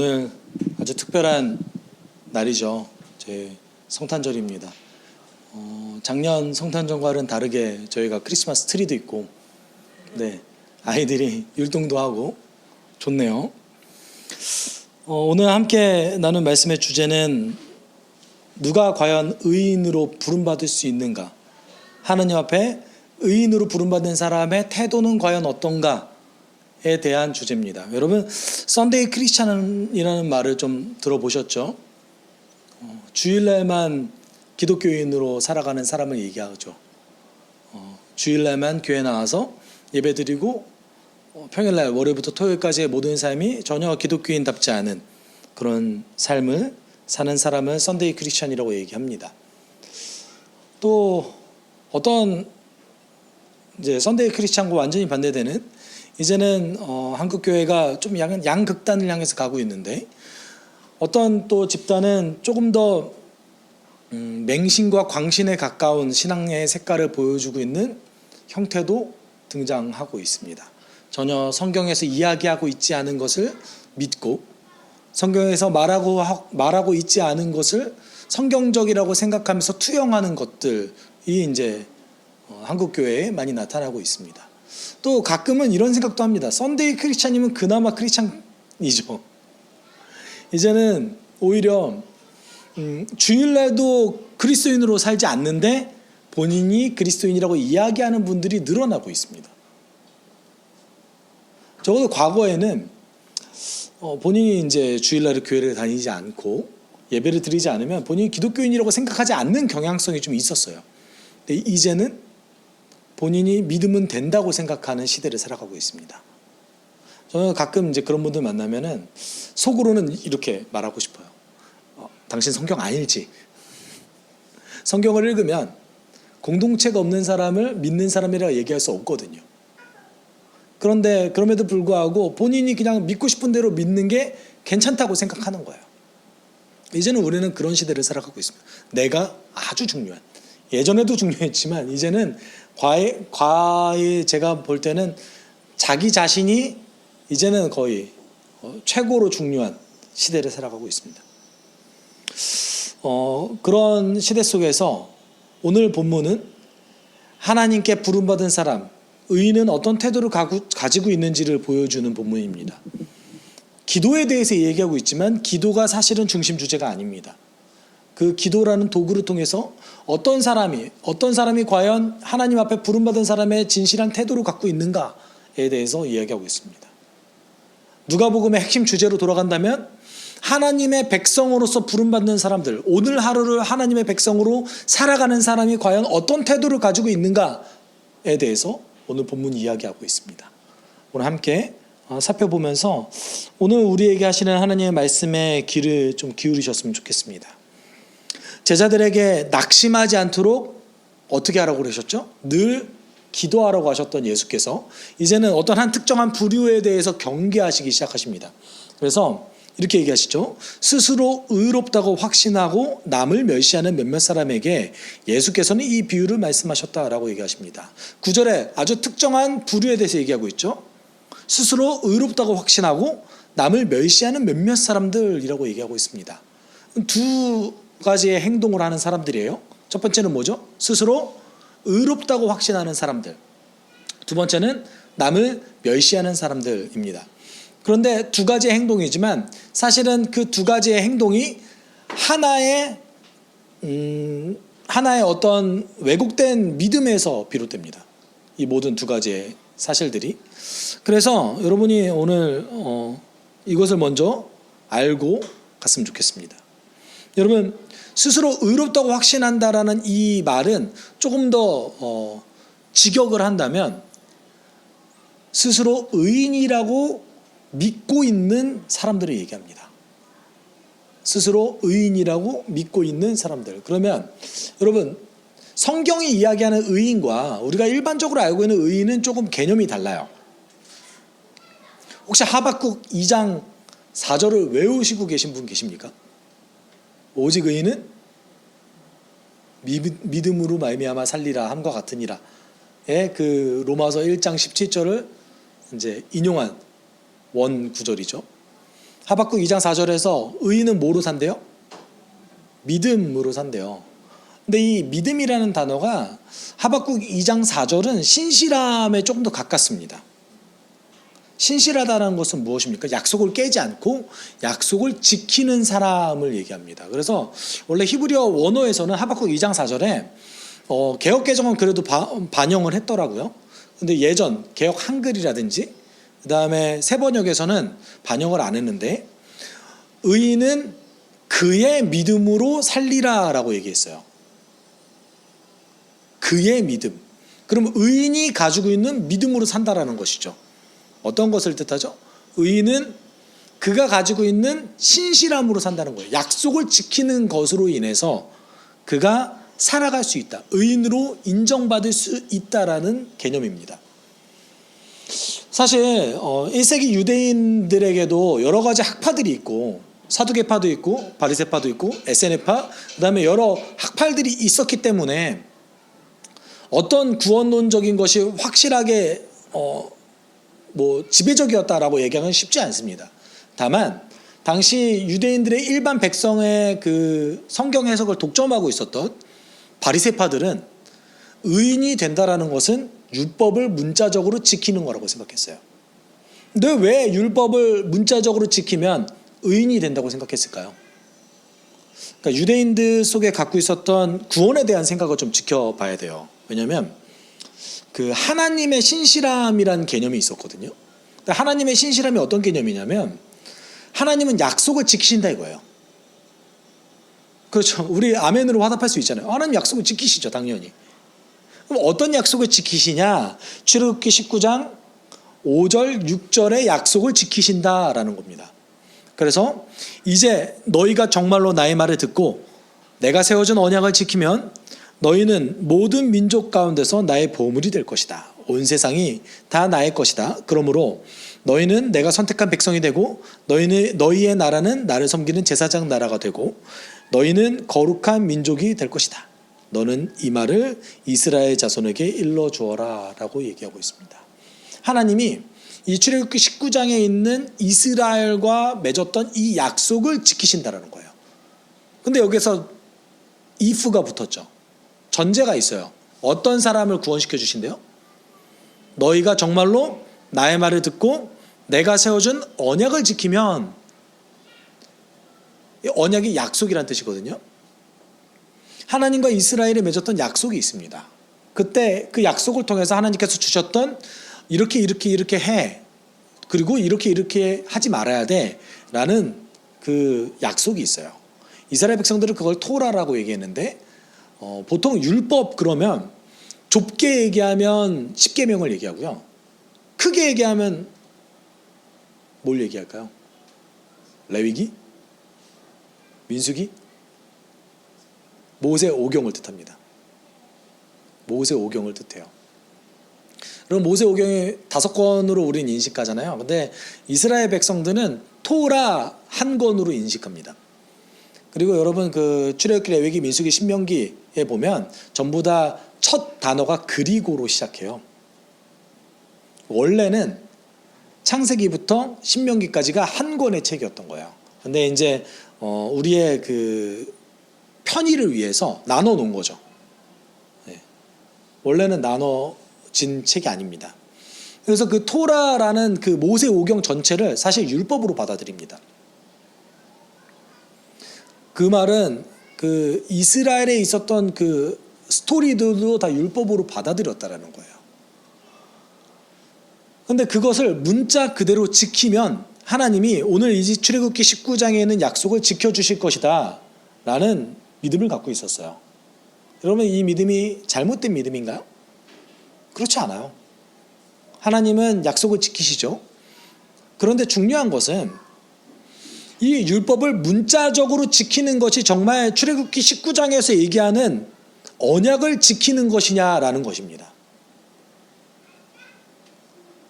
오늘 아주 특별한 날이죠. 제 성탄절입니다. 작년 성탄절과는 다르게 저희가 크리스마스 트리도 있고, 네, 아이들이 율동도 하고 좋네요. 오늘 함께 나눈 말씀의 주제는 누가 과연 의인으로 부름받을 수 있는가? 하느님 앞에 의인으로 부름받은 사람의 태도는 과연 어떤가에 대한 주제입니다. 여러분, 썬데이 크리스찬이라는 말을 좀 들어보셨죠? 주일날만 기독교인으로 살아가는 사람을 얘기하죠. 주일날만 교회 나와서 예배드리고 평일날 월요일부터 토요일까지의 모든 삶이 전혀 기독교인답지 않은 그런 삶을 사는 사람을 썬데이 크리스찬이라고 얘기합니다. 또 어떤 이제 썬데이 크리스찬과 완전히 반대되는, 이제는 한국 교회가 좀 양극단을 향해서 가고 있는데, 어떤 또 집단은 조금 더 맹신과 광신에 가까운 신앙의 색깔을 보여주고 있는 형태도 등장하고 있습니다. 전혀 성경에서 이야기하고 있지 않은 것을 믿고 성경에서 말하고 있지 않은 것을 성경적이라고 생각하면서 투영하는 것들이 이제 한국 교회에 많이 나타나고 있습니다. 또 가끔은 이런 생각도 합니다. 썬데이 크리스찬이면 그나마 크리스찬이죠. 이제는 오히려 주일날도 그리스도인으로 살지 않는데 본인이 그리스도인이라고 이야기하는 분들이 늘어나고 있습니다. 적어도 과거에는 본인이 이제 주일날에 교회를 다니지 않고 예배를 드리지 않으면 본인이 기독교인이라고 생각하지 않는 경향성이 좀 있었어요. 근데 이제는 본인이 믿으면 된다고 생각하는 시대를 살아가고 있습니다. 저는 가끔 이제 그런 분들 만나면은 속으로는 이렇게 말하고 싶어요. 당신 성경 안 읽지? 성경을 읽으면 공동체가 없는 사람을 믿는 사람이라고 얘기할 수 없거든요. 그런데 그럼에도 불구하고 본인이 그냥 믿고 싶은 대로 믿는 게 괜찮다고 생각하는 거예요. 이제는 우리는 그런 시대를 살아가고 있습니다. 내가 아주 중요한, 예전에도 중요했지만 이제는 과에 제가 볼 때는 자기 자신이 이제는 거의 최고로 중요한 시대를 살아가고 있습니다. 그런 시대 속에서 오늘 본문은 하나님께 부름받은 사람, 의인은 어떤 태도를 가지고 있는지를 보여주는 본문입니다. 기도에 대해서 얘기하고 있지만 기도가 사실은 중심 주제가 아닙니다. 그 기도라는 도구를 통해서 어떤 사람이 과연 하나님 앞에 부름받은 사람의 진실한 태도를 갖고 있는가에 대해서 이야기하고 있습니다. 누가복음의 핵심 주제로 돌아간다면 하나님의 백성으로서 부름받는 사람들, 오늘 하루를 하나님의 백성으로 살아가는 사람이 과연 어떤 태도를 가지고 있는가에 대해서 오늘 본문이 이야기하고 있습니다. 오늘 함께 살펴보면서 오늘 우리에게 하시는 하나님의 말씀에 귀를 좀 기울이셨으면 좋겠습니다. 제자들에게 낙심하지 않도록 어떻게 하라고 그러셨죠? 늘 기도하라고 하셨던 예수께서 이제는 어떤 한 특정한 부류에 대해서 경계하시기 시작하십니다. 그래서 이렇게 얘기하시죠. 스스로 의롭다고 확신하고 남을 멸시하는 몇몇 사람에게 예수께서는 이 비유를 말씀하셨다라고 얘기하십니다. 9절에 아주 특정한 부류에 대해서 얘기하고 있죠. 스스로 의롭다고 확신하고 남을 멸시하는 몇몇 사람들이라고 얘기하고 있습니다. 두 가지의 행동을 하는 사람들이에요. 첫 번째는 뭐죠? 스스로 의롭다고 확신하는 사람들. 두 번째는 남을 멸시하는 사람들입니다. 그런데 두 가지의 행동이지만 사실은 그 두 가지의 행동이 하나의 어떤 왜곡된 믿음에서 비롯됩니다. 이 모든 두 가지의 사실들이. 그래서 여러분이 오늘 이것을 먼저 알고 갔으면 좋겠습니다. 여러분, 스스로 의롭다고 확신한다라는 이 말은 조금 더 직역을 한다면 스스로 의인이라고 믿고 있는 사람들을 얘기합니다. 스스로 의인이라고 믿고 있는 사람들. 그러면 여러분, 성경이 이야기하는 의인과 우리가 일반적으로 알고 있는 의인은 조금 개념이 달라요. 혹시 하박국 2장 4절을 외우시고 계신 분 계십니까? 오직 의인은 믿음으로 말미암아 살리라 함과 같으니라. 그 로마서 1장 17절을 이제 인용한 원 구절이죠. 하박국 2장 4절에서 의인은 뭐로 산대요? 믿음으로 산대요. 근데 이 믿음이라는 단어가 하박국 2장 4절은 신실함에 조금 더 가깝습니다. 신실하다는 것은 무엇입니까? 약속을 깨지 않고 약속을 지키는 사람을 얘기합니다. 그래서 원래 히브리어 원어에서는 하박국 2장 4절에 개역 개정은 그래도 반영을 했더라고요. 근데 예전 개역 한글이라든지 그다음에 새 번역에서는 반영을 안 했는데 의인은 그의 믿음으로 살리라라고 얘기했어요. 그의 믿음. 그럼 의인이 가지고 있는 믿음으로 산다라는 것이죠. 어떤 것을 뜻하죠? 의인은 그가 가지고 있는 신실함으로 산다는 거예요. 약속을 지키는 것으로 인해서 그가 살아갈 수 있다. 의인으로 인정받을 수 있다라는 개념입니다. 사실 1세기 유대인들에게도 여러 가지 학파들이 있고 사두개파도 있고 바리새파도 있고 에세네파 그다음에 여러 학파들이 있었기 때문에 어떤 구원론적인 것이 확실하게 지배적이었다라고 얘기하기는 쉽지 않습니다. 다만 당시 유대인들의 일반 백성의 그 성경 해석을 독점하고 있었던 바리새파들은 의인이 된다라는 것은 율법을 문자적으로 지키는 거라고 생각했어요. 근데 왜 율법을 문자적으로 지키면 의인이 된다고 생각했을까요? 그러니까 유대인들 속에 갖고 있었던 구원에 대한 생각을 좀 지켜봐야 돼요. 왜냐하면 그 하나님의 신실함이라는 개념이 있었거든요. 그러니까 하나님의 신실함이 어떤 개념이냐면 하나님은 약속을 지키신다 이거예요. 그렇죠. 우리 아멘으로 화답할 수 있잖아요. 하나님 약속을 지키시죠, 당연히. 그럼 어떤 약속을 지키시냐? 출애굽기 19장 5절, 6절의 약속을 지키신다라는 겁니다. 그래서 이제 너희가 정말로 나의 말을 듣고 내가 세워준 언약을 지키면 너희는 모든 민족 가운데서 나의 보물이 될 것이다. 온 세상이 다 나의 것이다. 그러므로 너희는 내가 선택한 백성이 되고 너희의 나라는 나를 섬기는 제사장 나라가 되고 너희는 거룩한 민족이 될 것이다. 너는 이 말을 이스라엘 자손에게 일러주어라 라고 얘기하고 있습니다. 하나님이 이 출애굽기 19장에 있는 이스라엘과 맺었던 이 약속을 지키신다라는 거예요. 근데 여기서 if가 붙었죠. 전제가 있어요. 어떤 사람을 구원시켜 주신대요? 너희가 정말로 나의 말을 듣고 내가 세워준 언약을 지키면, 언약이 약속이란 뜻이거든요. 하나님과 이스라엘이 맺었던 약속이 있습니다. 그때 그 약속을 통해서 하나님께서 주셨던 이렇게 해, 그리고 이렇게 하지 말아야 돼 라는 그 약속이 있어요. 이스라엘 백성들은 그걸 토라라고 얘기했는데 보통 율법 그러면 좁게 얘기하면 10계명을 얘기하고요. 크게 얘기하면 뭘 얘기할까요? 레위기? 민수기? 모세 오경을 뜻합니다. 모세 오경을 뜻해요. 그럼 모세 오경이 5권으로 우리는 인식하잖아요. 근데 이스라엘 백성들은 토라 한 권으로 인식합니다. 그리고 여러분 그 출애굽기, 레위기, 민수기, 신명기에 보면 전부 다 첫 단어가 그리고로 시작해요. 원래는 창세기부터 신명기까지가 한 권의 책이었던 거예요. 근데 이제 우리의 그 편의를 위해서 나눠 놓은 거죠. 네. 원래는 나눠진 책이 아닙니다. 그래서 그 토라라는 그 모세 오경 전체를 사실 율법으로 받아들입니다. 그 말은 그 이스라엘에 있었던 그 스토리들도 다 율법으로 받아들였다라는 거예요. 근데 그것을 문자 그대로 지키면 하나님이 오늘 이 출애굽기 19장에 있는 약속을 지켜주실 것이다 라는 믿음을 갖고 있었어요. 여러분, 이 믿음이 잘못된 믿음인가요? 그렇지 않아요. 하나님은 약속을 지키시죠. 그런데 중요한 것은 이 율법을 문자적으로 지키는 것이 정말 출애굽기 19장에서 얘기하는 언약을 지키는 것이냐라는 것입니다.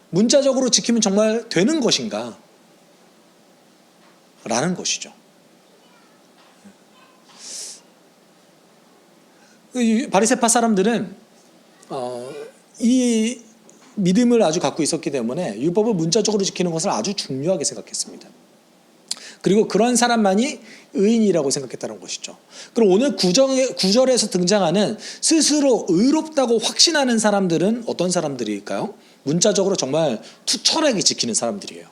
문자적으로 지키면 정말 되는 것인가? 라는 것이죠. 바리새파 사람들은 이 믿음을 아주 갖고 있었기 때문에 율법을 문자적으로 지키는 것을 아주 중요하게 생각했습니다. 그리고 그런 사람만이 의인이라고 생각했다는 것이죠. 그럼 오늘 구절에서 등장하는 스스로 의롭다고 확신하는 사람들은 어떤 사람들일까요? 문자적으로 정말 투철하게 지키는 사람들이에요.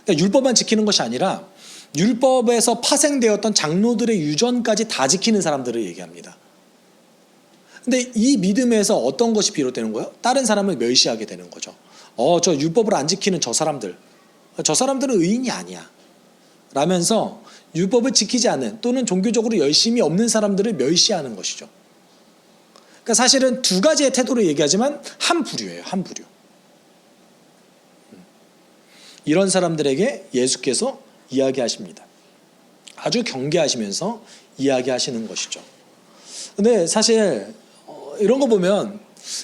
그러니까 율법만 지키는 것이 아니라 율법에서 파생되었던 장로들의 유전까지 다 지키는 사람들을 얘기합니다. 근데 이 믿음에서 어떤 것이 비롯되는 거예요? 다른 사람을 멸시하게 되는 거죠. 저 율법을 안 지키는 저 사람들은 의인이 아니야 라면서 율법을 지키지 않는 또는 종교적으로 열심히 없는 사람들을 멸시하는 것이죠. 그러니까 사실은 두 가지의 태도를 얘기하지만 한 부류예요. 한 부류. 이런 사람들에게 예수께서 이야기하십니다. 아주 경계하시면서 이야기하시는 것이죠. 근데 사실 이런 거 보면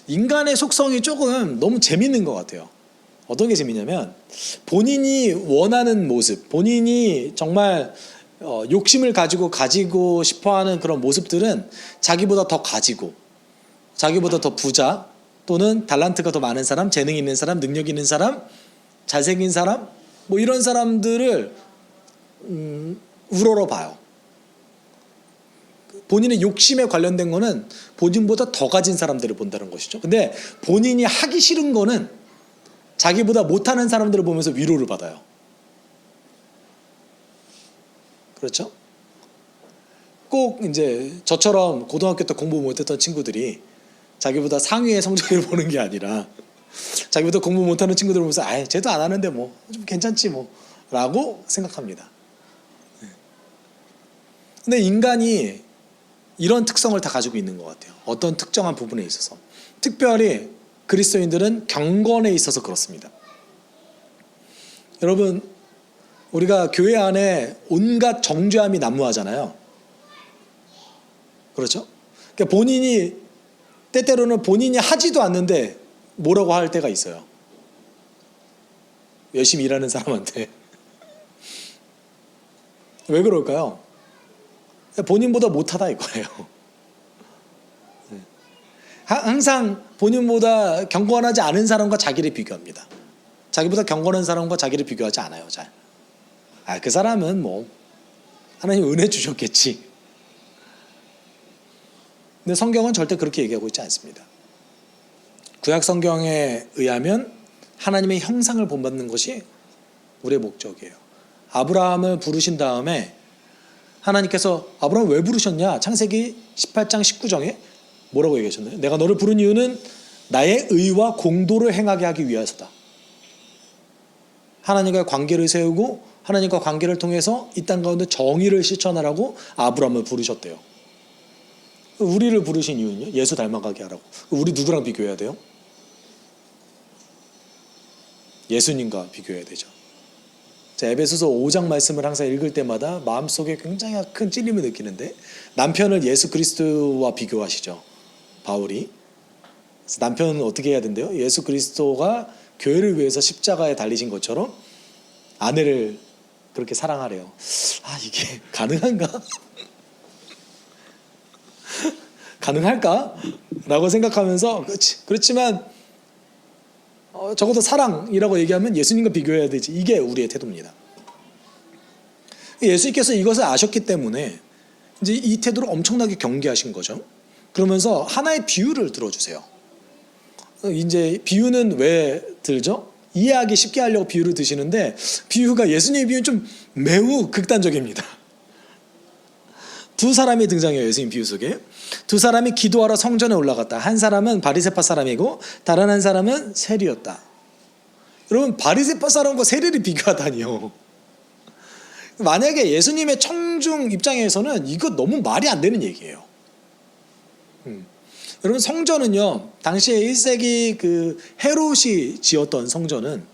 인간의 속성이 조금 너무 재밌는 것 같아요. 어떤 게 재밌냐면 본인이 원하는 모습, 본인이 정말 욕심을 가지고 싶어하는 그런 모습들은 자기보다 더 가지고, 자기보다 더 부자, 또는 달란트가 더 많은 사람, 재능 있는 사람, 능력 있는 사람, 잘생긴 사람, 뭐 이런 사람들을 우러러 봐요. 본인의 욕심에 관련된 거는 본인보다 더 가진 사람들을 본다는 것이죠. 근데 본인이 하기 싫은 거는 자기보다 못하는 사람들을 보면서 위로를 받아요. 그렇죠? 꼭 이제 저처럼 고등학교 때 공부 못했던 친구들이 자기보다 상위의 성적을 보는 게 아니라 자기보다 공부 못하는 친구들을 보면서 쟤도 안 하는데 뭐 좀 괜찮지 뭐 라고 생각합니다. 근데 인간이 이런 특성을 다 가지고 있는 것 같아요. 어떤 특정한 부분에 있어서. 특별히 그리스도인들은 경건에 있어서 그렇습니다. 여러분, 우리가 교회 안에 온갖 정죄함이 난무하잖아요. 그렇죠? 그러니까 본인이 때때로는 본인이 하지도 않는데 뭐라고 할 때가 있어요. 열심히 일하는 사람한테. 왜 그럴까요? 본인보다 못하다 이거예요. 항상 본인보다 경건하지 않은 사람과 자기를 비교합니다. 자기보다 경건한 사람과 자기를 비교하지 않아요. 잘. 그 사람은 뭐 하나님 은혜 주셨겠지. 근데 성경은 절대 그렇게 얘기하고 있지 않습니다. 구약 성경에 의하면 하나님의 형상을 본받는 것이 우리의 목적이에요. 아브라함을 부르신 다음에 하나님께서 아브라함 왜 부르셨냐? 창세기 18장 19장에 뭐라고 얘기하셨나요? 내가 너를 부른 이유는 나의 의와 공도를 행하게 하기 위해서다. 하나님과 관계를 세우고 하나님과 관계를 통해서 이 땅 가운데 정의를 실천하라고 아브라함을 부르셨대요. 우리를 부르신 이유는요? 예수 닮아가게 하라고. 우리 누구랑 비교해야 돼요? 예수님과 비교해야 되죠. 에베소서 5장 말씀을 항상 읽을 때마다 마음속에 굉장히 큰 찔림을 느끼는데 남편을 예수 그리스도와 비교하시죠. 바울이. 그래서 남편은 어떻게 해야 된대요? 예수 그리스도가 교회를 위해서 십자가에 달리신 것처럼 아내를 그렇게 사랑하래요. 이게 가능한가? 가능할까? 라고 생각하면서 그렇지만 적어도 사랑이라고 얘기하면 예수님과 비교해야 되지. 이게 우리의 태도입니다. 예수님께서 이것을 아셨기 때문에 이제 이 태도를 엄청나게 경계하신 거죠. 그러면서 하나의 비유를 들어주세요. 이제 비유는 왜 들죠? 이해하기 쉽게 하려고 비유를 드시는데 비유가 예수님의 비유는 좀 매우 극단적입니다. 두 사람이 등장해요. 예수님 비유 속에. 두 사람이 기도하러 성전에 올라갔다. 한 사람은 바리새파 사람이고 다른 한 사람은 세리였다. 여러분, 바리새파 사람과 세리를 비교하다니요. 만약에 예수님의 청중 입장에서는 이거 너무 말이 안 되는 얘기예요. 여러분, 성전은요, 당시에 1세기 그 헤롯이 지었던 성전은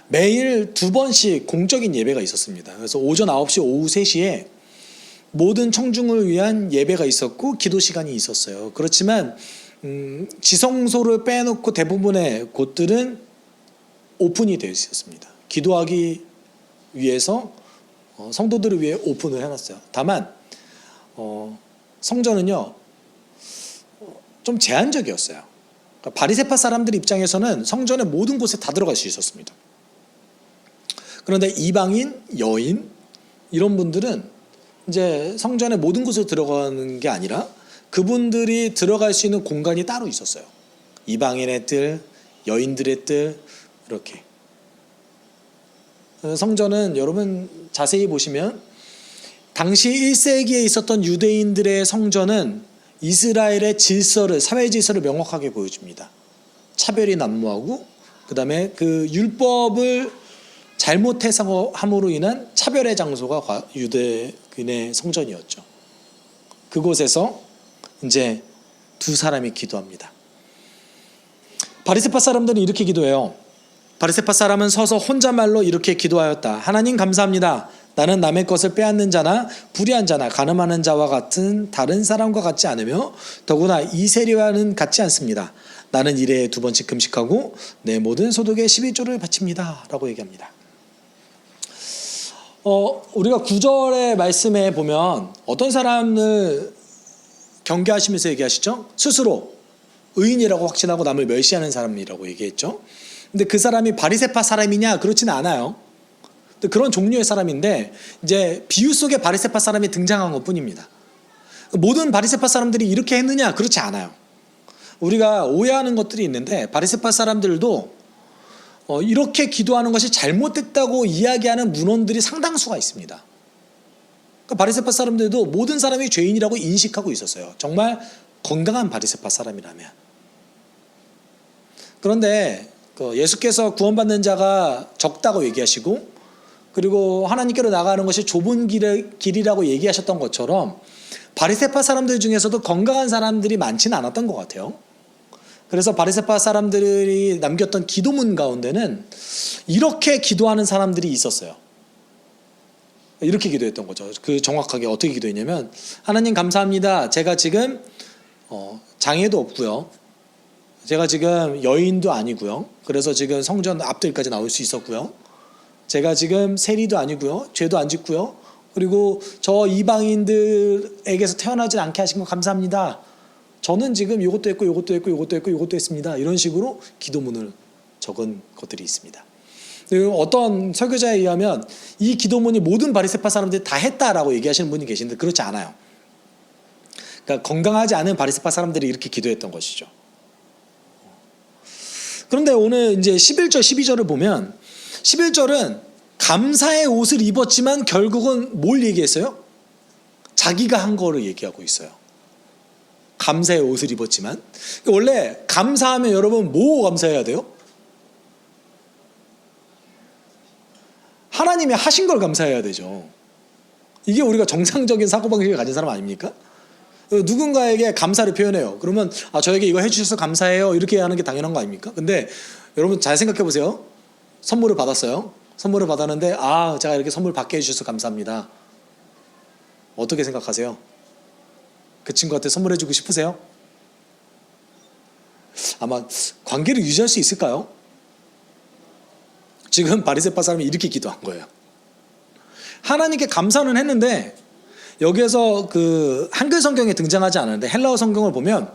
매일 2번씩 공적인 예배가 있었습니다. 그래서 오전 9시, 오후 3시에 모든 청중을 위한 예배가 있었고 기도 시간이 있었어요. 그렇지만 지성소를 빼놓고 대부분의 곳들은 오픈이 되어 있었습니다. 기도하기 위해서 성도들을 위해 오픈을 해놨어요. 다만 성전은요 좀 제한적이었어요. 그러니까 바리새파 사람들 입장에서는 성전의 모든 곳에 다 들어갈 수 있었습니다. 그런데 이방인, 여인 이런 분들은 이제 성전의 모든 곳으로 들어가는 게 아니라 그분들이 들어갈 수 있는 공간이 따로 있었어요. 이방인의 뜰, 여인들의 뜰 이렇게. 성전은 여러분 자세히 보시면 당시 1세기에 있었던 유대인들의 성전은 이스라엘의 질서를, 사회 질서를 명확하게 보여줍니다. 차별이 난무하고 그다음에 그 율법을 잘못 해석함으로 인한 차별의 장소가 유대인의 성전이었죠. 그곳에서 이제 두 사람이 기도합니다. 바리새파 사람들은 이렇게 기도해요. 바리새파 사람은 서서 혼잣말로 이렇게 기도하였다. 하나님 감사합니다. 나는 남의 것을 빼앗는 자나 불의한 자나 간음하는 자와 같은 다른 사람과 같지 않으며 더구나 이 세리와는 같지 않습니다. 나는 일에 2번씩 금식하고 내 모든 소득의 11조를 바칩니다. 라고 얘기합니다. 우리가 9절의 말씀에 보면 어떤 사람을 경계하시면서 얘기하시죠? 스스로 의인이라고 확신하고 남을 멸시하는 사람이라고 얘기했죠. 근데 그 사람이 바리새파 사람이냐? 그렇지는 않아요. 그런 종류의 사람인데 이제 비유 속에 바리새파 사람이 등장한 것뿐입니다. 모든 바리새파 사람들이 이렇게 했느냐? 그렇지 않아요. 우리가 오해하는 것들이 있는데 바리새파 사람들도 이렇게 기도하는 것이 잘못됐다고 이야기하는 문헌들이 상당수가 있습니다. 그러니까 바리새파 사람들도 모든 사람이 죄인이라고 인식하고 있었어요. 정말 건강한 바리새파 사람이라면. 그런데 예수께서 구원받는 자가 적다고 얘기하시고 그리고 하나님께로 나가는 것이 좁은 길이라고 얘기하셨던 것처럼 바리새파 사람들 중에서도 건강한 사람들이 많지는 않았던 것 같아요. 그래서 바리새파 사람들이 남겼던 기도문 가운데는 이렇게 기도하는 사람들이 있었어요. 이렇게 기도했던 거죠. 그 정확하게 어떻게 기도했냐면 하나님 감사합니다. 제가 지금 장애도 없고요. 제가 지금 여인도 아니고요. 그래서 지금 성전 앞들까지 나올 수 있었고요. 제가 지금 세리도 아니고요. 죄도 안 짓고요. 그리고 저 이방인들에게서 태어나지 않게 하신 거 감사합니다. 저는 지금 이것도 했고 이것도 했고 이것도 했고 이것도 했습니다. 이런 식으로 기도문을 적은 것들이 있습니다. 어떤 설교자에 의하면 이 기도문이 모든 바리새파 사람들이 다 했다라고 얘기하시는 분이 계신데 그렇지 않아요. 그러니까 건강하지 않은 바리새파 사람들이 이렇게 기도했던 것이죠. 그런데 오늘 이제 11절 12절을 보면 11절은 감사의 옷을 입었지만 결국은 뭘 얘기했어요? 자기가 한 거를 얘기하고 있어요. 감사의 옷을 입었지만 원래 감사하면 여러분 뭐 감사해야 돼요? 하나님이 하신 걸 감사해야 되죠. 이게 우리가 정상적인 사고방식을 가진 사람 아닙니까? 누군가에게 감사를 표현해요. 그러면 저에게 이거 해주셔서 감사해요 이렇게 하는 게 당연한 거 아닙니까? 근데 여러분 잘 생각해 보세요. 선물을 받았어요. 선물을 받았는데 제가 이렇게 선물 받게 해주셔서 감사합니다. 어떻게 생각하세요? 그 친구한테 선물해주고 싶으세요? 아마 관계를 유지할 수 있을까요? 지금 바리새파 사람이 이렇게 기도한 거예요. 하나님께 감사는 했는데 여기에서 그 한글 성경에 등장하지 않았는데 헬라어 성경을 보면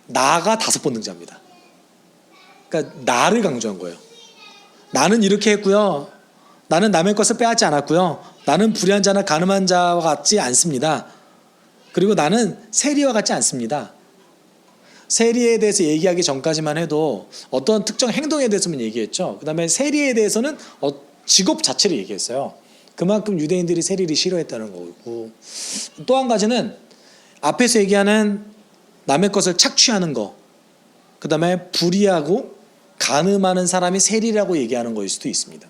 나가 5번 등장합니다. 그러니까 나를 강조한 거예요. 나는 이렇게 했고요. 나는 남의 것을 빼앗지 않았고요. 나는 불의한 자나 간음한 자와 같지 않습니다. 그리고 나는 세리와 같지 않습니다. 세리에 대해서 얘기하기 전까지만 해도 어떤 특정 행동에 대해서만 얘기했죠. 그 다음에 세리에 대해서는 직업 자체를 얘기했어요. 그만큼 유대인들이 세리를 싫어했다는 거고 또 한 가지는 앞에서 얘기하는 남의 것을 착취하는 거 그 다음에 불의하고 간음하는 사람이 세리라고 얘기하는 거일 수도 있습니다.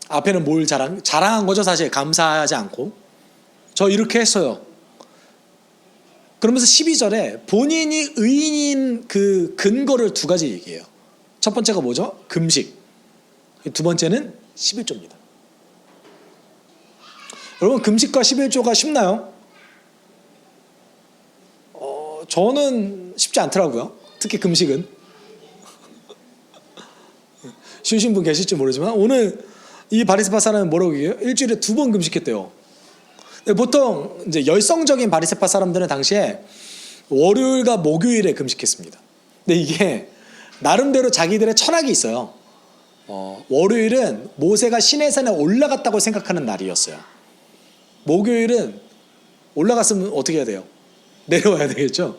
앞에는 뭘 자랑한 거죠. 사실 감사하지 않고 저 이렇게 했어요. 그러면서 12절에 본인이 의인인 그 근거를 2가지 얘기해요. 첫 번째가 뭐죠? 금식. 2번째는 11조입니다. 여러분 금식과 11조가 쉽나요? 저는 쉽지 않더라고요. 특히 금식은. 쉬우신 분 계실지 모르지만 오늘 이 바리새파 사람은 뭐라고 얘기해요? 일주일에 2번 금식했대요. 보통 이제 열성적인 바리새파 사람들은 당시에 월요일과 목요일에 금식했습니다. 근데 이게 나름대로 자기들의 철학이 있어요. 월요일은 모세가 시내산에 올라갔다고 생각하는 날이었어요. 목요일은 올라갔으면 어떻게 해야 돼요? 내려와야 되겠죠?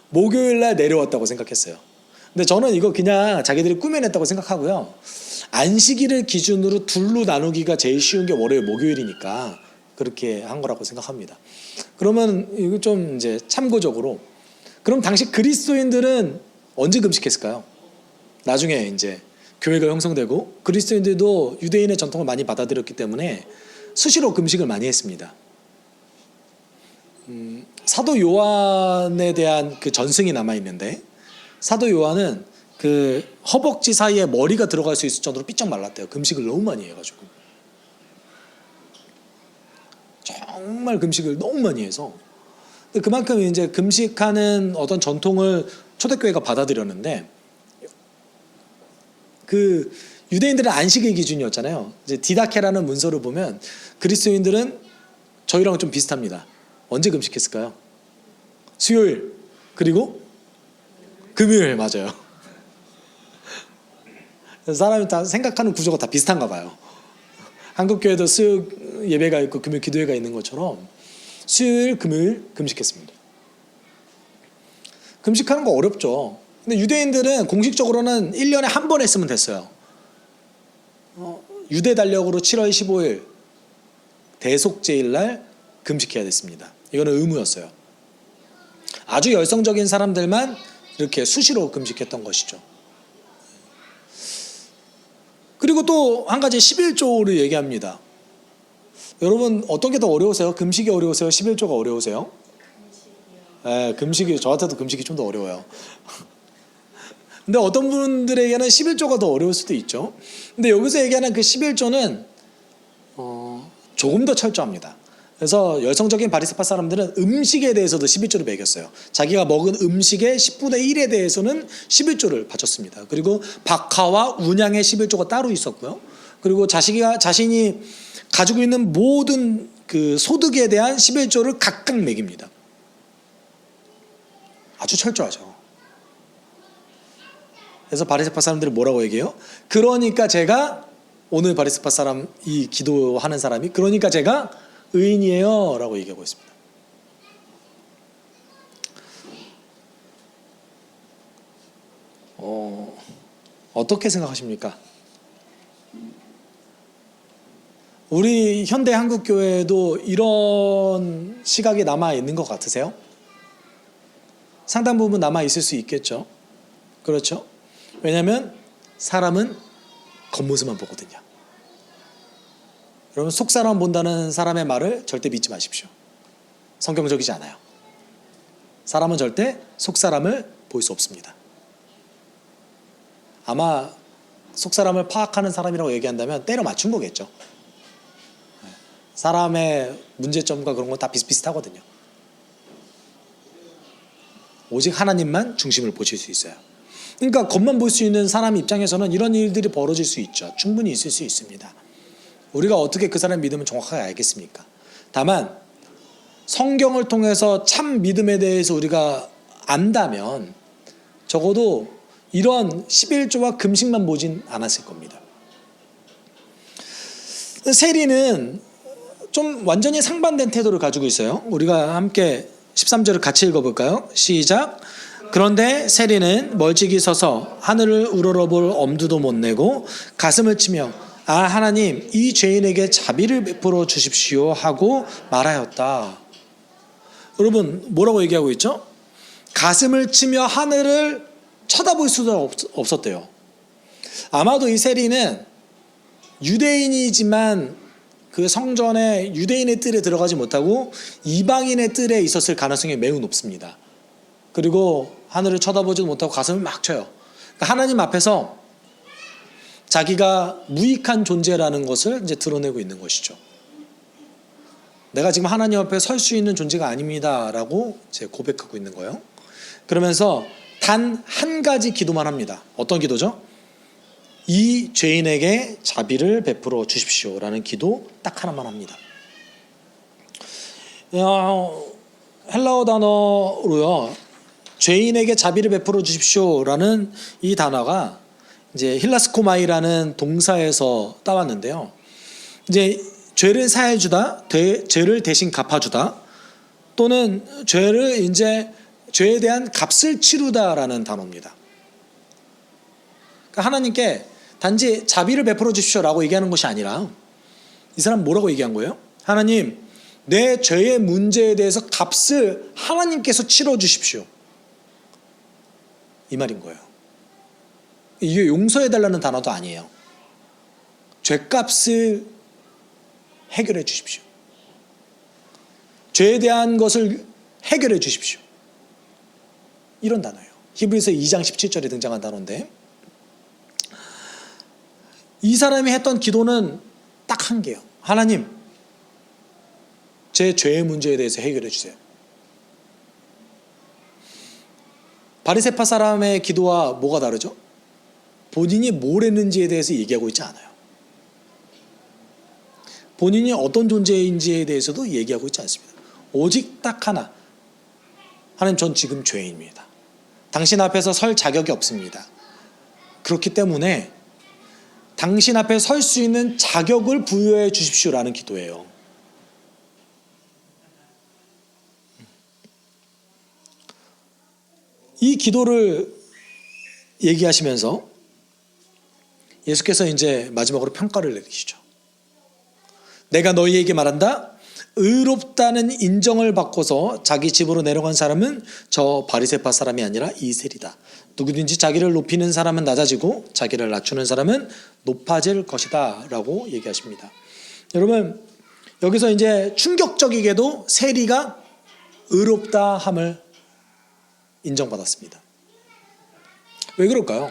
목요일 날 내려왔다고 생각했어요. 근데 저는 이거 그냥 자기들이 꾸며냈다고 생각하고요. 안식일을 기준으로 둘로 나누기가 제일 쉬운 게 월요일, 목요일이니까 그렇게 한 거라고 생각합니다. 그러면 이거 좀 이제 참고적으로, 그럼 당시 그리스도인들은 언제 금식했을까요? 나중에 이제 교회가 형성되고 그리스도인들도 유대인의 전통을 많이 받아들였기 때문에 수시로 금식을 많이 했습니다. 사도 요한에 대한 그 전승이 남아 있는데, 사도 요한은 그 허벅지 사이에 머리가 들어갈 수 있을 정도로 삐쩍 말랐대요. 금식을 너무 많이 해가지고. 정말 금식을 너무 많이 해서. 그만큼 이제 금식하는 어떤 전통을 초대교회가 받아들였는데, 그 유대인들은 안식의 기준이었잖아요. 이제 디다케라는 문서를 보면 그리스도인들은 저희랑 좀 비슷합니다. 언제 금식했을까요? 수요일, 그리고 금요일. 맞아요. 사람이 다 생각하는 구조가 다 비슷한가 봐요. 한국 교회도 수요일 예배가 있고 금요일 기도회가 있는 것처럼 수요일, 금요일 금식했습니다. 금식하는 거 어렵죠. 근데 유대인들은 공식적으로는 1년에 한 번 했으면 됐어요. 유대 달력으로 7월 15일 대속제일 날 금식해야 됐습니다. 이거는 의무였어요. 아주 열성적인 사람들만 이렇게 수시로 금식했던 것이죠. 그리고 또 한 가지 11조를 얘기합니다. 여러분 어떤 게 더 어려우세요? 금식이 어려우세요? 11조가 어려우세요? 네, 금식이, 저한테도 금식이 좀 더 어려워요. 근데 어떤 분들에게는 11조가 더 어려울 수도 있죠. 근데 여기서 얘기하는 그 11조는 조금 더 철저합니다. 그래서 열성적인 바리새파 사람들은 음식에 대해서도 11조를 매겼어요. 자기가 먹은 음식의 10분의 1에 대해서는 11조를 바쳤습니다. 그리고 박하와 운양의 11조가 따로 있었고요. 그리고 자신이 가지고 있는 모든 그 소득에 대한 11조를 각각 매깁니다. 아주 철저하죠. 그래서 바리새파 사람들이 뭐라고 얘기해요? 그러니까 제가, 오늘 바리새파 사람, 이 기도하는 사람이, 그러니까 제가 의인이에요 라고 얘기하고 있습니다. 어떻게 생각하십니까? 우리 현대 한국교회도 이런 시각이 남아 있는 것 같으세요? 상당 부분 남아 있을 수 있겠죠. 그렇죠? 왜냐하면 사람은 겉모습만 보거든요. 여러분, 속사람 본다는 사람의 말을 절대 믿지 마십시오. 성경적이지 않아요. 사람은 절대 속사람을 볼 수 없습니다. 아마 속사람을 파악하는 사람이라고 얘기한다면 때려 맞춘 거겠죠. 사람의 문제점과 그런 건 다 비슷비슷하거든요. 오직 하나님만 중심을 보실 수 있어요. 그러니까 겉만 볼 수 있는 사람 입장에서는 이런 일들이 벌어질 수 있죠. 충분히 있을 수 있습니다. 우리가 어떻게 그 사람의 믿음을 정확하게 알겠습니까? 다만 성경을 통해서 참 믿음에 대해서 우리가 안다면 적어도 이런 11조와 금식만 보진 않았을 겁니다. 세리는 좀 완전히 상반된 태도를 가지고 있어요. 우리가 함께 13절을 같이 읽어볼까요? 시작. 그런데 세리는 멀찍이 서서 하늘을 우러러볼 엄두도 못 내고 가슴을 치며 아 하나님 이 죄인에게 자비를 베풀어 주십시오 하고 말하였다. 여러분 뭐라고 얘기하고 있죠? 가슴을 치며 하늘을 쳐다볼 수도 없었대요. 아마도 이 세리는 유대인이지만 그 성전에 유대인의 뜰에 들어가지 못하고 이방인의 뜰에 있었을 가능성이 매우 높습니다. 그리고 하늘을 쳐다보지도 못하고 가슴을 막 쳐요. 그러니까 하나님 앞에서 자기가 무익한 존재라는 것을 이제 드러내고 있는 것이죠. 내가 지금 하나님 앞에 설 수 있는 존재가 아닙니다라고 이제 고백하고 있는 거예요. 그러면서 단 한 가지 기도만 합니다. 어떤 기도죠? 이 죄인에게 자비를 베풀어 주십시오라는 기도 딱 하나만 합니다. 헬라어 단어로요. 죄인에게 자비를 베풀어 주십시오라는 이 단어가 이제 힐라스코마이라는 동사에서 따왔는데요. 이제 죄를 사해 주다, 죄를 대신 갚아주다, 또는 죄에 대한 값을 치르다라는 단어입니다. 그러니까 하나님께 단지 자비를 베풀어 주십시오라고 얘기하는 것이 아니라 이 사람 뭐라고 얘기한 거예요? 하나님, 내 죄의 문제에 대해서 값을 하나님께서 치러 주십시오. 이 말인 거예요. 이게 용서해달라는 단어도 아니에요. 죄값을 해결해 주십시오. 죄에 대한 것을 해결해 주십시오. 이런 단어예요. 히브리서 2장 17절에 등장한 단어인데, 이 사람이 했던 기도는 딱 한 개예요. 하나님, 제 죄의 문제에 대해서 해결해 주세요. 바리새파 사람의 기도와 뭐가 다르죠? 본인이 뭘 했는지에 대해서 얘기하고 있지 않아요. 본인이 어떤 존재인지에 대해서도 얘기하고 있지 않습니다. 오직 딱 하나, 하나님, 전 지금 죄인입니다. 당신 앞에서 설 자격이 없습니다. 그렇기 때문에 당신 앞에 설 수 있는 자격을 부여해 주십시오라는 기도예요. 이 기도를 얘기하시면서 예수께서 이제 마지막으로 평가를 내리시죠. 내가 너희에게 말한다. 의롭다는 인정을 받고서 자기 집으로 내려간 사람은 저 바리새파 사람이 아니라 이셀이다. 누구든지 자기를 높이는 사람은 낮아지고 자기를 낮추는 사람은 높아질 것이다 라고 얘기하십니다. 여러분, 여기서 이제 충격적이게도 세리가 의롭다 함을 인정받았습니다. 왜 그럴까요?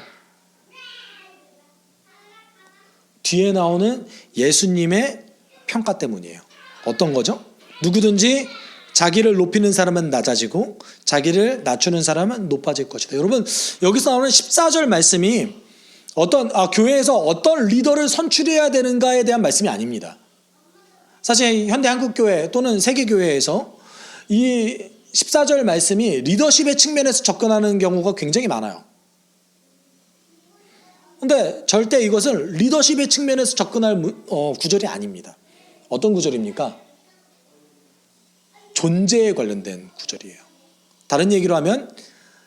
뒤에 나오는 예수님의 평가 때문이에요. 어떤 거죠? 누구든지 자기를 높이는 사람은 낮아지고 자기를 낮추는 사람은 높아질 것이다. 여러분, 여기서 나오는 14절 말씀이 교회에서 어떤 리더를 선출해야 되는가에 대한 말씀이 아닙니다. 사실 현대 한국교회 또는 세계교회에서 이 14절 말씀이 리더십의 측면에서 접근하는 경우가 굉장히 많아요. 근데 절대 이것은 리더십의 측면에서 접근할 구절이 아닙니다. 어떤 구절입니까? 존재에 관련된 구절이에요. 다른 얘기로 하면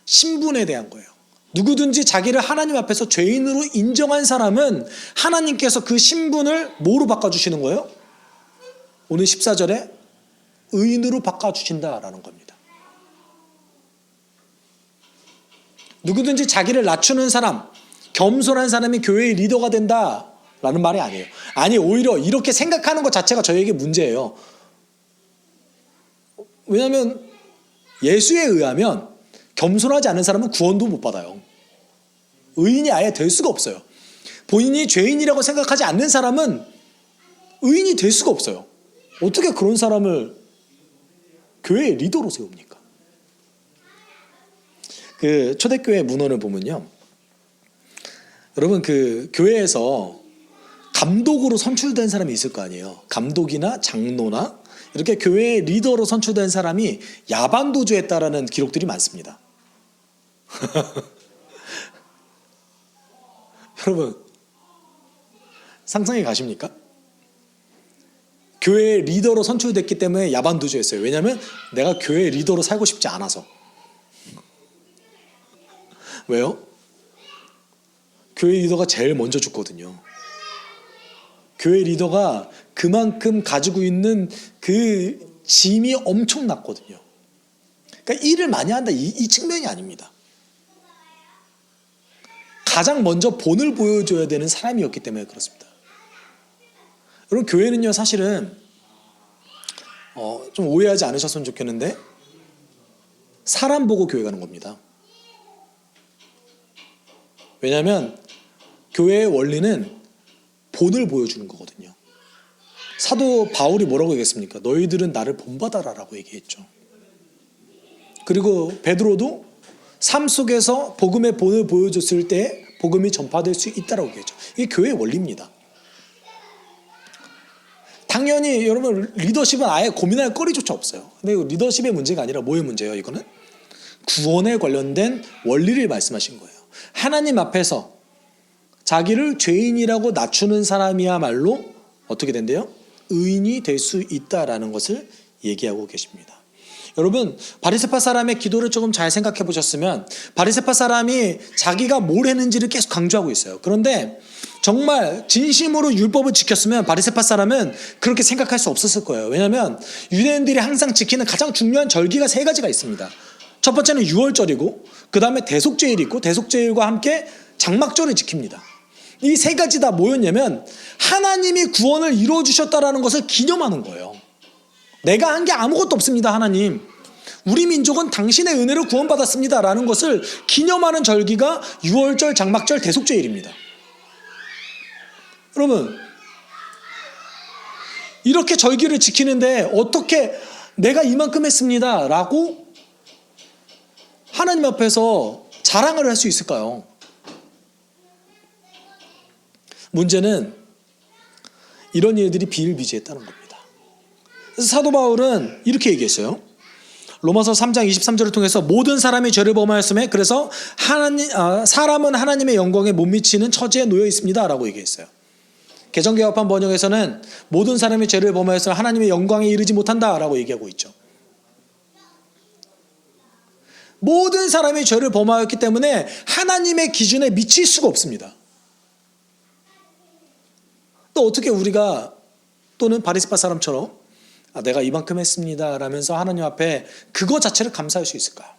신분에 대한 거예요. 누구든지 자기를 하나님 앞에서 죄인으로 인정한 사람은 하나님께서 그 신분을 뭐로 바꿔주시는 거예요? 오늘 14절에 의인으로 바꿔주신다라는 겁니다. 누구든지 자기를 낮추는 사람, 겸손한 사람이 교회의 리더가 된다라는 말이 아니에요. 아니, 오히려 이렇게 생각하는 것 자체가 저에게 문제예요. 왜냐하면 예수에 의하면 겸손하지 않은 사람은 구원도 못 받아요. 의인이 아예 될 수가 없어요. 본인이 죄인이라고 생각하지 않는 사람은 의인이 될 수가 없어요. 어떻게 그런 사람을 교회의 리더로 세웁니까? 그 초대교회 문헌을 보면요, 여러분, 그 교회에서 감독으로 선출된 사람이 있을 거 아니에요. 감독이나 장로나 이렇게 교회의 리더로 선출된 사람이 야반도주했다라는 기록들이 많습니다. 여러분, 상상이 가십니까? 교회의 리더로 선출됐기 때문에 야반도주했어요. 왜냐하면 내가 교회의 리더로 살고 싶지 않아서. 왜요? 교회 리더가 제일 먼저 죽거든요. 교회 리더가 그만큼 가지고 있는 그 짐이 엄청났거든요. 그러니까 일을 많이 한다, 이 측면이 아닙니다. 가장 먼저 본을 보여줘야 되는 사람이었기 때문에 그렇습니다. 여러분, 교회는요, 사실은 좀 오해하지 않으셨으면 좋겠는데 사람 보고 교회 가는 겁니다. 왜냐하면 교회의 원리는 본을 보여주는 거거든요. 사도 바울이 뭐라고 얘기했습니까? 너희들은 나를 본받아라 라고 얘기했죠. 그리고 베드로도 삶 속에서 복음의 본을 보여줬을 때 복음이 전파될 수 있다라고 얘기했죠. 이게 교회의 원리입니다. 당연히 여러분, 리더십은 아예 고민할 거리조차 없어요. 근데 리더십의 문제가 아니라 뭐의 문제예요? 이거는 구원에 관련된 원리를 말씀하신 거예요. 하나님 앞에서 자기를 죄인이라고 낮추는 사람이야말로 어떻게 된대요? 의인이 될 수 있다라는 것을 얘기하고 계십니다. 여러분, 바리새파 사람의 기도를 조금 잘 생각해 보셨으면 바리새파 사람이 자기가 뭘 했는지를 계속 강조하고 있어요. 그런데 정말 진심으로 율법을 지켰으면 바리새파 사람은 그렇게 생각할 수 없었을 거예요. 왜냐하면 유대인들이 항상 지키는 가장 중요한 절기가 세 가지가 있습니다. 첫 번째는 유월절이고 그 다음에 대속죄일이 있고 대속죄일과 함께 장막절을 지킵니다. 이 세 가지 다 뭐였냐면 하나님이 구원을 이루어주셨다라는 것을 기념하는 거예요. 내가 한 게 아무것도 없습니다, 하나님. 우리 민족은 당신의 은혜로 구원받았습니다 라는 것을 기념하는 절기가 유월절, 장막절, 대속죄일입니다. 여러분, 이렇게 절기를 지키는데 어떻게 내가 이만큼 했습니다 라고 하나님 앞에서 자랑을 할 수 있을까요? 문제는 이런 일들이 비일비재했다는 겁니다. 그래서 사도 바울은 이렇게 얘기했어요. 로마서 3장 23절을 통해서 모든 사람이 죄를 범하였음에 그래서 사람은 하나님의 영광에 못 미치는 처지에 놓여 있습니다 라고 얘기했어요. 개정개혁판 번역에서는 모든 사람이 죄를 범하여서 하나님의 영광에 이르지 못한다 라고 얘기하고 있죠. 모든 사람이 죄를 범하였기 때문에 하나님의 기준에 미칠 수가 없습니다. 또 어떻게 우리가 또는 바리새파 사람처럼 내가 이만큼 했습니다 라면서 하나님 앞에 그거 자체를 감사할 수 있을까요?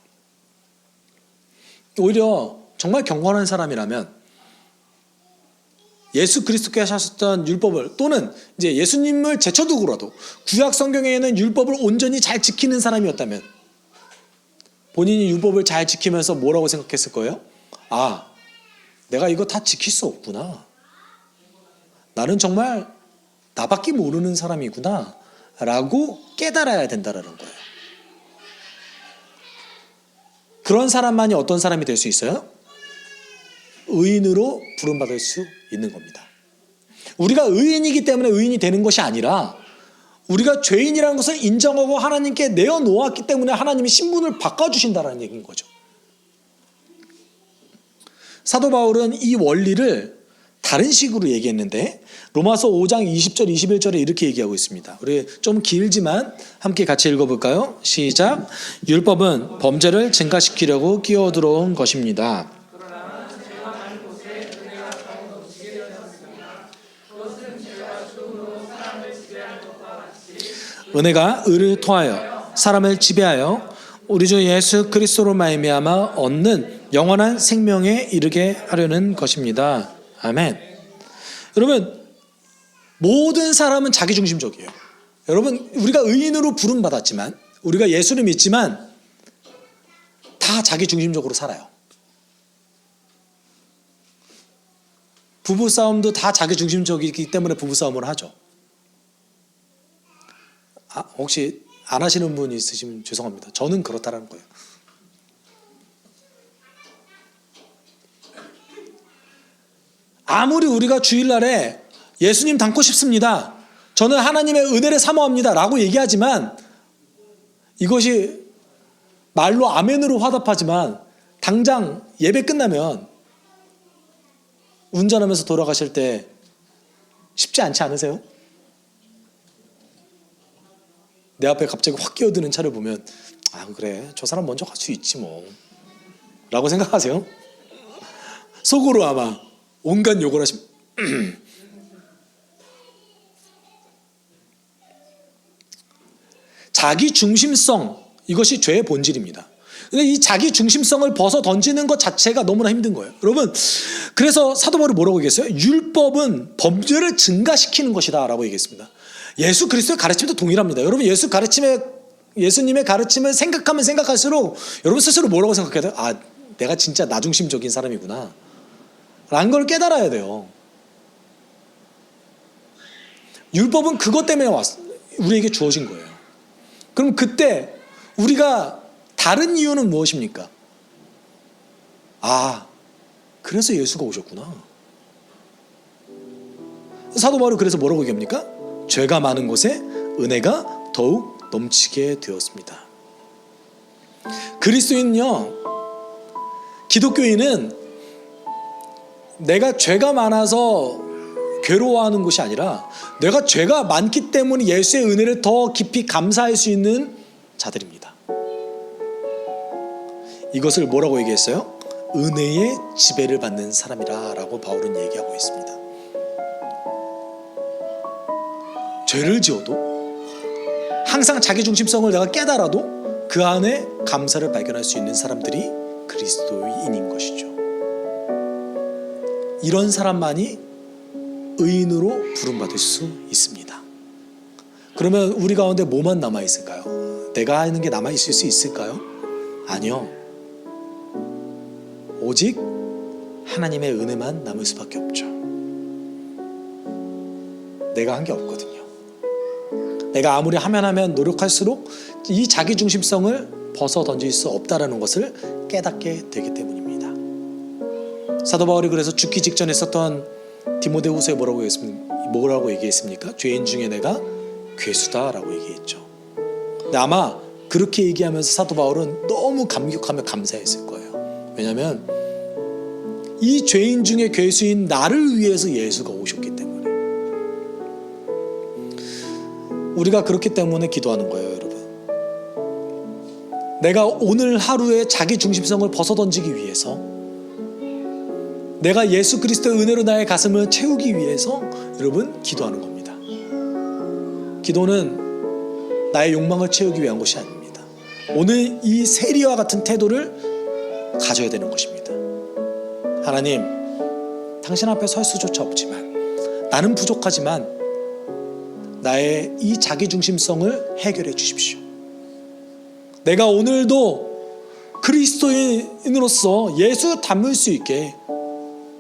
오히려 정말 경건한 사람이라면 예수 그리스도께서 하셨던 율법을 또는 이제 예수님을 제쳐두고라도 구약 성경에는 율법을 온전히 잘 지키는 사람이었다면 본인이 율법을 잘 지키면서 뭐라고 생각했을 거예요? 아, 내가 이거 다 지킬 수 없구나. 나는 정말 나밖에 모르는 사람이구나 라고 깨달아야 된다는 거예요. 그런 사람만이 어떤 사람이 될 수 있어요? 의인으로 부름받을 수 있는 겁니다. 우리가 의인이기 때문에 의인이 되는 것이 아니라 우리가 죄인이라는 것을 인정하고 하나님께 내어놓았기 때문에 하나님이 신분을 바꿔주신다는 얘기인 거죠. 사도 바울은 이 원리를 다른 식으로 얘기했는데 로마서 5장 20절 21절에 이렇게 얘기하고 있습니다. 우리 좀 길지만 함께 같이 읽어볼까요? 시작. 율법은 범죄를 증가시키려고 끼어들어온 것입니다. 은혜가 의를 토하여 사람을 지배하여 우리 주 예수 그리스도로 말미암아 얻는 영원한 생명에 이르게 하려는 것입니다. 아멘. 여러분, 모든 사람은 자기중심적이에요. 여러분, 우리가 의인으로 부름받았지만 우리가 예수를 믿지만 다 자기중심적으로 살아요. 부부싸움도 다 자기중심적이기 때문에 부부싸움을 하죠. 혹시 안 하시는 분 있으시면 죄송합니다. 저는 그렇다라는 거예요. 아무리 우리가 주일날에 예수님 닮고 싶습니다. 저는 하나님의 은혜를 사모합니다. 라고 얘기하지만 이것이 말로 아멘으로 화답하지만 당장 예배 끝나면 운전하면서 돌아가실 때 쉽지 않지 않으세요? 내 앞에 갑자기 확 끼어드는 차를 보면 그래 저 사람 먼저 갈 수 있지 뭐 라고 생각하세요? 속으로 아마 온갖 욕을 하십니다. 자기 중심성, 이것이 죄의 본질입니다. 근데 이 자기 중심성을 벗어 던지는 것 자체가 너무나 힘든 거예요. 여러분, 그래서 사도 바울이 뭐라고 얘기했어요? 율법은 범죄를 증가시키는 것이다 라고 얘기했습니다. 예수 그리스도의 가르침도 동일합니다. 여러분, 예수님의 가르침을 생각하면 생각할수록 여러분 스스로 뭐라고 생각해야 돼요? 내가 진짜 나중심적인 사람이구나 라는 걸 깨달아야 돼요. 율법은 그것 때문에 우리에게 주어진 거예요. 그럼 그때 우리가 다른 이유는 무엇입니까? 그래서 예수가 오셨구나. 사도 바울은 그래서 뭐라고 얘기합니까? 죄가 많은 곳에 은혜가 더욱 넘치게 되었습니다. 그리스도인은요, 기독교인은 내가 죄가 많아서 괴로워하는 것이 아니라 내가 죄가 많기 때문에 예수의 은혜를 더 깊이 감사할 수 있는 자들입니다. 이것을 뭐라고 얘기했어요? 은혜의 지배를 받는 사람이라 라고 바울은 얘기하고 있습니다. 죄를 지어도 항상 자기중심성을 내가 깨달아도 그 안에 감사를 발견할 수 있는 사람들이 그리스도인인 것이죠. 이런 사람만이 의인으로 부름받을 수 있습니다. 그러면 우리 가운데 뭐만 남아있을까요? 내가 하는 게 남아있을 수 있을까요? 아니요. 오직 하나님의 은혜만 남을 수밖에 없죠. 내가 한 게 없거든요. 내가 아무리 하면 노력할수록 이 자기중심성을 벗어던질 수 없다는 것을 깨닫게 되기 때문입니다. 사도 바울이 그래서 죽기 직전에 썼던 디모데후서에 뭐라고 얘기했습니까? 죄인 중에 내가 괴수다라고 얘기했죠. 근데 아마 그렇게 얘기하면서 사도 바울은 너무 감격하며 감사했을 거예요. 왜냐하면 이 죄인 중에 괴수인 나를 위해서 예수가 오셨기 때문에. 우리가 그렇기 때문에 기도하는 거예요, 여러분. 내가 오늘 하루에 자기 중심성을 벗어던지기 위해서, 내가 예수 그리스도의 은혜로 나의 가슴을 채우기 위해서 여러분 기도하는 겁니다. 기도는 나의 욕망을 채우기 위한 것이 아닙니다. 오늘 이 세리와 같은 태도를 가져야 되는 것입니다. 하나님, 당신 앞에 설 수조차 없지만, 나는 부족하지만 나의 이 자기중심성을 해결해 주십시오. 내가 오늘도 그리스도인으로서 예수 닮을 수 있게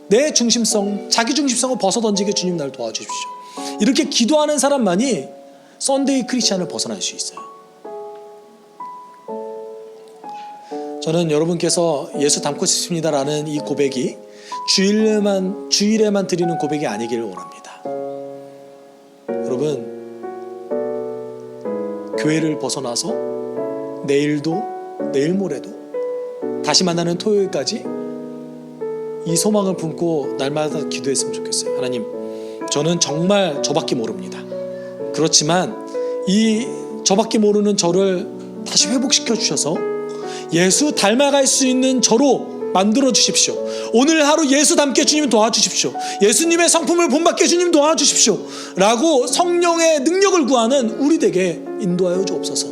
내 중심성, 자기중심성을 벗어던지게 주님 날 도와주십시오. 이렇게 기도하는 사람만이 썬데이 크리스찬을 벗어날 수 있어요. 저는 여러분께서 예수 닮고 싶습니다라는 이 고백이 주일에만 드리는 고백이 아니기를 원합니다. 여러분, 교회를 벗어나서 내일도 내일 모레도 다시 만나는 토요일까지 이 소망을 품고 날마다 기도했으면 좋겠어요. 하나님, 저는 정말 저밖에 모릅니다. 그렇지만 이 저밖에 모르는 저를 다시 회복시켜 주셔서 예수 닮아갈 수 있는 저로 만들어 주십시오. 오늘 하루 예수 닮게 주님 도와주십시오. 예수님의 성품을 본받게 주님 도와주십시오. 라고 성령의 능력을 구하는 우리에게 인도하여 주옵소서.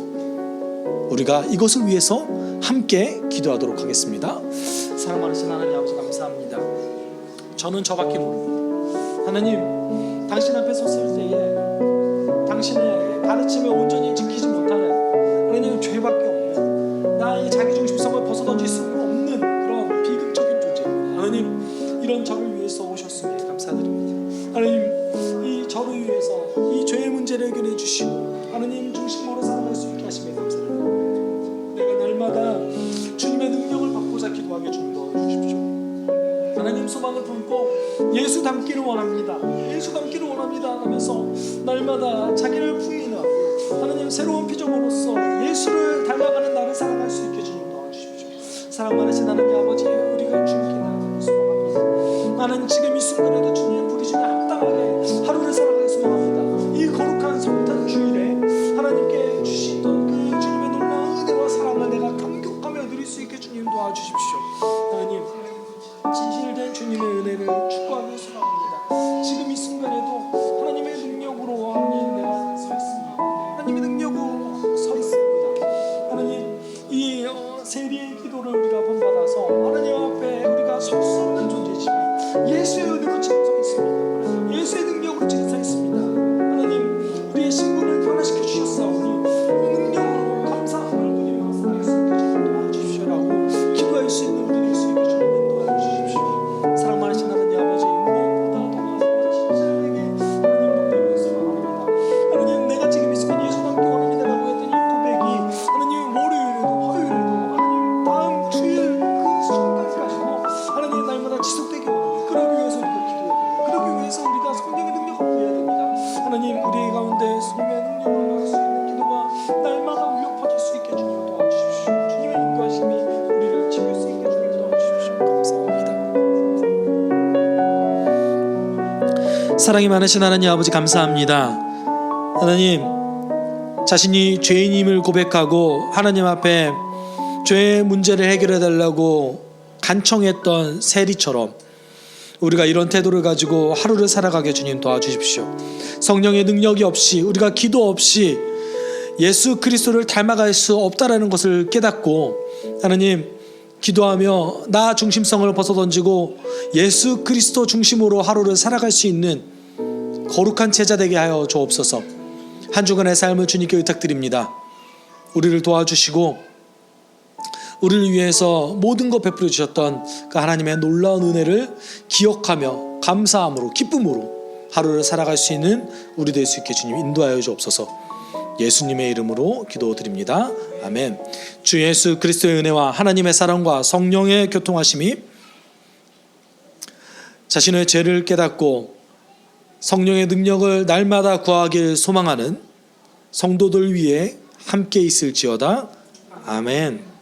우리가 이것을 위해서 함께 기도하도록 하겠습니다. 사랑 많으신 하나님 아버지 감사합니다. 저는 저밖에 모릅니다. 하나님, 당신 앞에 섰을 때에 당신의 가르침을 온전히 지키지 못하는 하나님 죄밖에 없는 나의 자기중심성을 벗어던질 수 없는 그런 비극적인 존재입니다. 하나님, 이런 저를 위해서 오셨음에 감사드립니다. 하나님, 이 저를 위해서 이 죄의 문제를 해결해 주시고 하나님 중심으로 살아갈 수 있게 하심에 감사드립니다. 내가 날마다 주님의 능력을 받고자 기도하게 주님 도와주십시오. 하나님, 소망을 품고 예수 닮기를 원합니다. 예수 닮기를 원합니다 하면서 날마다 자기를 부인하고 하나님 새로운 피조물로서 예수를 닮아가는 나를 살아갈 수 있게 주님 도와주십시오. 사랑 많으신 하나님 아버지, 우리가 주님께 나아가는 소망합니다. 나는 지금 이 순간에도 주님 부르 중에 합당하게 하루를 살아가는 소망합니다. 이 거룩한 성탄 주일에 하나님께 주시던 그 주님의 놀라운 은혜와 사랑을 내가 감격하며 누릴 수 있게 주님 도와주십시오. 하나님, 진실된 주님의 은혜를 축복하며 소망합니다. 지금 이 순간에도 하나님의 능력으로 하나님 내가 서 있습니다. 하나님의 능력으로 서 있습니다. 하나님, 이 세리의 기도를 우리가 본받아서 하나님 앞에 우리가 설 수 없는 존재지만 예수의 은혜로 지금 서 있습니다. 예수의 능력으로 지금 서 있습니다. 하나님, 우리의 신분을 변화시켜 주셨사오니 그 능력으로 감사함을 누리며 살아갈 수 있게 주님 도와주십시오라고 기도할 수 있는 우리 될 수 있게 주님 인도하여 주십시오. 사랑 많으신 하나님 아버지, 사랑이 많으신 하나님 아버지 감사합니다. 하나님, 자신이 죄인임을 고백하고 하나님 앞에 죄의 문제를 해결해 달라고 간청했던 세리처럼 우리가 이런 태도를 가지고 하루를 살아가게 주님 도와주십시오. 성령의 능력이 없이, 우리가 기도 없이 예수 그리스도를 닮아갈 수 없다라는 것을 깨닫고 하나님, 기도하며 나 중심성을 벗어던지고 예수 그리스도 중심으로 하루를 살아갈 수 있는 거룩한 제자 되게 하여 주옵소서. 한 주간의 삶을 주님께 의탁드립니다. 우리를 도와주시고 우리를 위해서 모든 것 베풀어 주셨던 그 하나님의 놀라운 은혜를 기억하며 감사함으로, 기쁨으로 하루를 살아갈 수 있는 우리 될 수 있게 주님 인도하여 주옵소서. 예수님의 이름으로 기도드립니다. 아멘. 주 예수 그리스도의 은혜와 하나님의 사랑과 성령의 교통하심이 자신의 죄를 깨닫고 성령의 능력을 날마다 구하길 소망하는 성도들 위해 함께 있을지어다. 아멘.